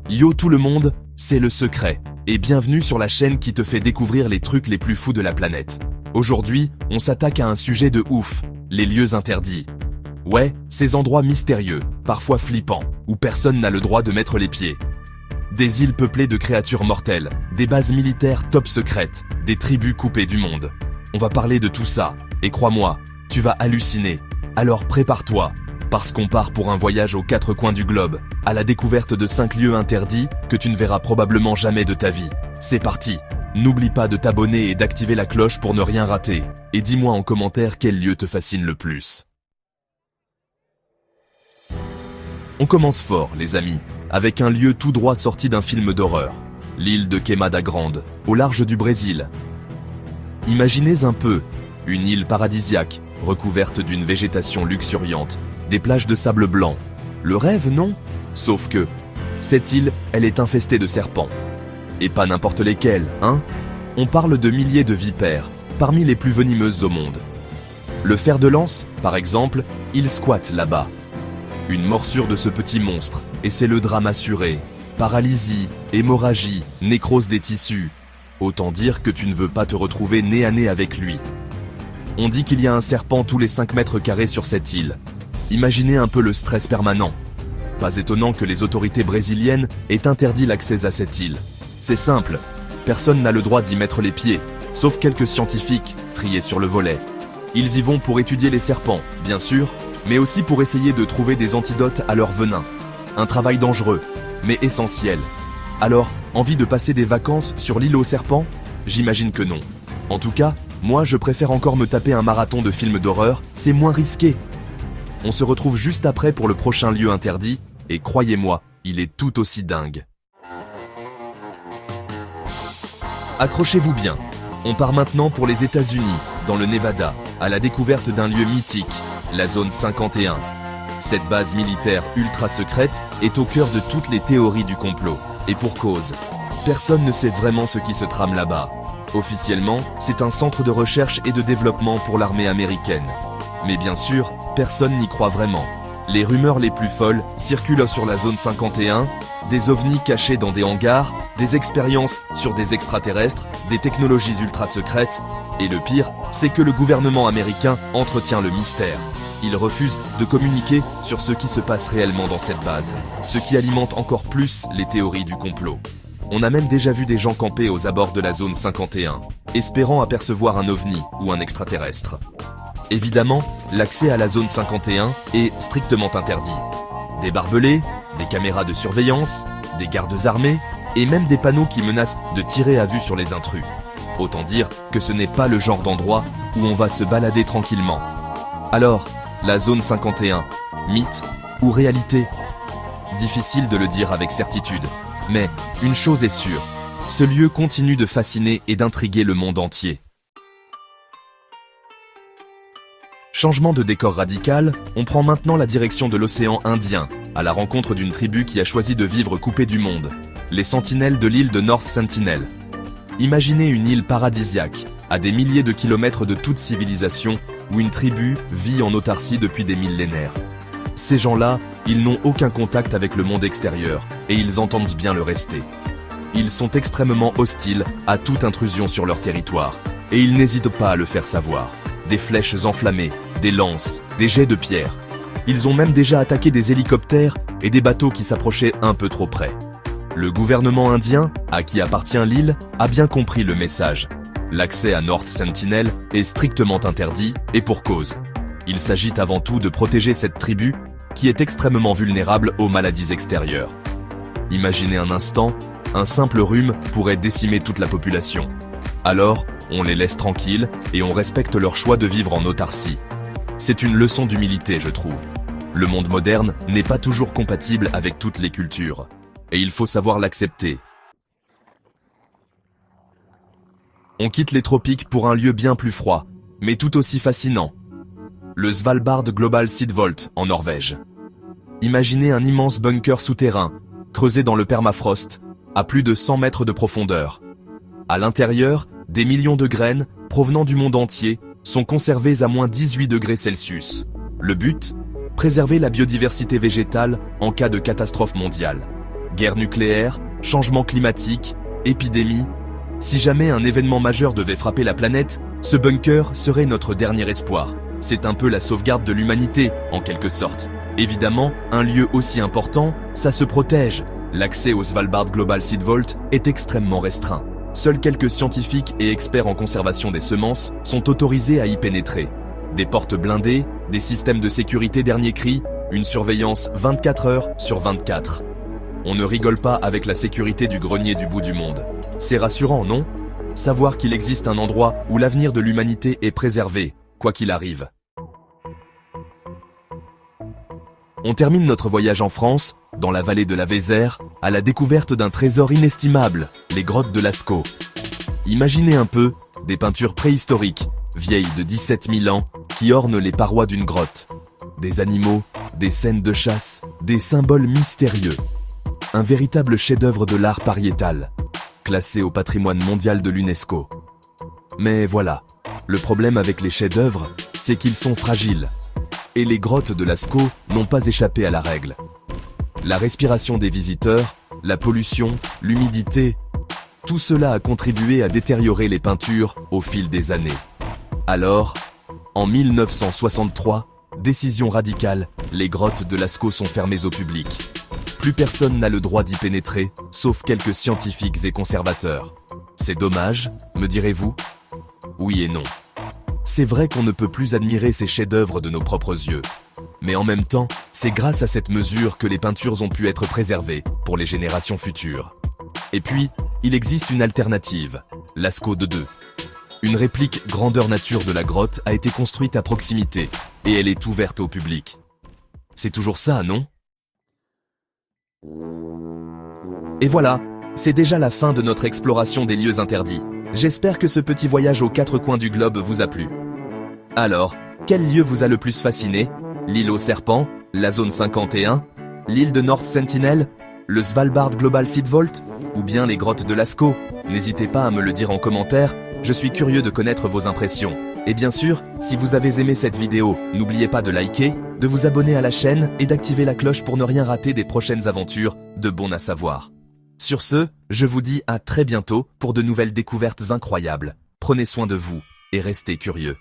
Yo tout le monde, c'est Le Secret, et bienvenue sur la chaîne qui te fait découvrir les trucs les plus fous de la planète. Aujourd'hui, on s'attaque à un sujet de ouf, les lieux interdits. Ouais, ces endroits mystérieux, parfois flippants, où personne n'a le droit de mettre les pieds. Des îles peuplées de créatures mortelles, des bases militaires top secrètes, des tribus coupées du monde. On va parler de tout ça, et crois-moi, tu vas halluciner. Alors prépare-toi, parce qu'on part pour un voyage aux quatre coins du globe, à la découverte de 5 lieux interdits que tu ne verras probablement jamais de ta vie. C'est parti! N'oublie pas de t'abonner et d'activer la cloche pour ne rien rater. Et dis-moi en commentaire quel lieu te fascine le plus. On commence fort, les amis, avec un lieu tout droit sorti d'un film d'horreur. L'île de Queimada Grande, au large du Brésil. Imaginez un peu, une île paradisiaque, recouverte d'une végétation luxuriante, des plages de sable blanc. Le rêve, non? Sauf que, cette île, elle est infestée de serpents. Et pas n'importe lesquels, hein? On parle de milliers de vipères, parmi les plus venimeuses au monde. Le fer de lance, par exemple, il squatte là-bas. Une morsure de ce petit monstre, et c'est le drame assuré. Paralysie, hémorragie, nécrose des tissus. Autant dire que tu ne veux pas te retrouver nez à nez avec lui. On dit qu'il y a un serpent tous les 5 mètres carrés sur cette île. Imaginez un peu le stress permanent. Pas étonnant que les autorités brésiliennes aient interdit l'accès à cette île. C'est simple, personne n'a le droit d'y mettre les pieds, sauf quelques scientifiques triés sur le volet. Ils y vont pour étudier les serpents, bien sûr, mais aussi pour essayer de trouver des antidotes à leur venin. Un travail dangereux, mais essentiel. Alors, envie de passer des vacances sur l'île aux serpents? J'imagine que non. En tout cas, moi je préfère encore me taper un marathon de films d'horreur, c'est moins risqué. On se retrouve juste après pour le prochain lieu interdit, et croyez-moi, il est tout aussi dingue. Accrochez-vous bien, on part maintenant pour les États-Unis, dans le Nevada, à la découverte d'un lieu mythique, la zone 51. Cette base militaire ultra secrète est au cœur de toutes les théories du complot, et pour cause. Personne ne sait vraiment ce qui se trame là-bas. Officiellement, c'est un centre de recherche et de développement pour l'armée américaine. Mais bien sûr, personne n'y croit vraiment. Les rumeurs les plus folles circulent sur la zone 51, des ovnis cachés dans des hangars, des expériences sur des extraterrestres, des technologies ultra secrètes, et le pire, c'est que le gouvernement américain entretient le mystère. Il refuse de communiquer sur ce qui se passe réellement dans cette base, ce qui alimente encore plus les théories du complot. On a même déjà vu des gens camper aux abords de la zone 51, espérant apercevoir un ovni ou un extraterrestre. Évidemment, l'accès à la zone 51 est strictement interdit. Des barbelés, des caméras de surveillance, des gardes armés, et même des panneaux qui menacent de tirer à vue sur les intrus. Autant dire que ce n'est pas le genre d'endroit où on va se balader tranquillement. Alors, la zone 51, mythe ou réalité? Difficile de le dire avec certitude, mais une chose est sûre, ce lieu continue de fasciner et d'intriguer le monde entier. Changement de décor radical, on prend maintenant la direction de l'océan Indien, à la rencontre d'une tribu qui a choisi de vivre coupée du monde, les sentinelles de l'île de North Sentinel. Imaginez une île paradisiaque, à des milliers de kilomètres de toute civilisation, où une tribu vit en autarcie depuis des millénaires. Ces gens-là, ils n'ont aucun contact avec le monde extérieur, et ils entendent bien le rester. Ils sont extrêmement hostiles à toute intrusion sur leur territoire, et ils n'hésitent pas à le faire savoir. Des flèches enflammées, des lances, des jets de pierre. Ils ont même déjà attaqué des hélicoptères et des bateaux qui s'approchaient un peu trop près. Le gouvernement indien, à qui appartient l'île, a bien compris le message. L'accès à North Sentinel est strictement interdit, et pour cause. Il s'agit avant tout de protéger cette tribu, qui est extrêmement vulnérable aux maladies extérieures. Imaginez un instant, un simple rhume pourrait décimer toute la population. Alors, on les laisse tranquilles, et on respecte leur choix de vivre en autarcie. C'est une leçon d'humilité, je trouve. Le monde moderne n'est pas toujours compatible avec toutes les cultures, et il faut savoir l'accepter. On quitte les tropiques pour un lieu bien plus froid, mais tout aussi fascinant. Le Svalbard Global Seed Vault, en Norvège. Imaginez un immense bunker souterrain, creusé dans le permafrost, à plus de 100 mètres de profondeur. À l'intérieur, des millions de graines, provenant du monde entier, sont conservées à moins 18 degrés Celsius. Le but? Préserver la biodiversité végétale en cas de catastrophe mondiale. Guerre nucléaire, changement climatique, épidémie. Si jamais un événement majeur devait frapper la planète, ce bunker serait notre dernier espoir. C'est un peu la sauvegarde de l'humanité, en quelque sorte. Évidemment, un lieu aussi important, ça se protège. L'accès au Svalbard Global Seed Vault est extrêmement restreint. Seuls quelques scientifiques et experts en conservation des semences sont autorisés à y pénétrer. Des portes blindées, des systèmes de sécurité dernier cri, une surveillance 24 heures sur 24. On ne rigole pas avec la sécurité du grenier du bout du monde. C'est rassurant, non? Savoir qu'il existe un endroit où l'avenir de l'humanité est préservé, quoi qu'il arrive. On termine notre voyage en France, dans la vallée de la Vézère, à la découverte d'un trésor inestimable, les grottes de Lascaux. Imaginez un peu, des peintures préhistoriques, vieilles de 17 000 ans, qui ornent les parois d'une grotte. Des animaux, des scènes de chasse, des symboles mystérieux. Un véritable chef-d'œuvre de l'art pariétal, classé au patrimoine mondial de l'UNESCO. Mais voilà, le problème avec les chefs-d'œuvre, c'est qu'ils sont fragiles. Et les grottes de Lascaux n'ont pas échappé à la règle. La respiration des visiteurs, la pollution, l'humidité, tout cela a contribué à détériorer les peintures au fil des années. Alors, en 1963, décision radicale, les grottes de Lascaux sont fermées au public. Plus personne n'a le droit d'y pénétrer, sauf quelques scientifiques et conservateurs. C'est dommage, me direz-vous? Oui et non. C'est vrai qu'on ne peut plus admirer ces chefs-d'œuvre de nos propres yeux. Mais en même temps, c'est grâce à cette mesure que les peintures ont pu être préservées pour les générations futures. Et puis, il existe une alternative, Lascaux de 2. Une réplique grandeur nature de la grotte a été construite à proximité, et elle est ouverte au public. C'est toujours ça, non? Et voilà, c'est déjà la fin de notre exploration des lieux interdits. J'espère que ce petit voyage aux 4 coins du globe vous a plu. Alors, quel lieu vous a le plus fasciné? L'île aux serpents, la zone 51, l'île de North Sentinel, le Svalbard Global Seed Vault, ou bien les grottes de Lascaux? N'hésitez pas à me le dire en commentaire, je suis curieux de connaître vos impressions. Et bien sûr, si vous avez aimé cette vidéo, n'oubliez pas de liker, de vous abonner à la chaîne et d'activer la cloche pour ne rien rater des prochaines aventures de Bon à savoir. Sur ce, je vous dis à très bientôt pour de nouvelles découvertes incroyables. Prenez soin de vous et restez curieux.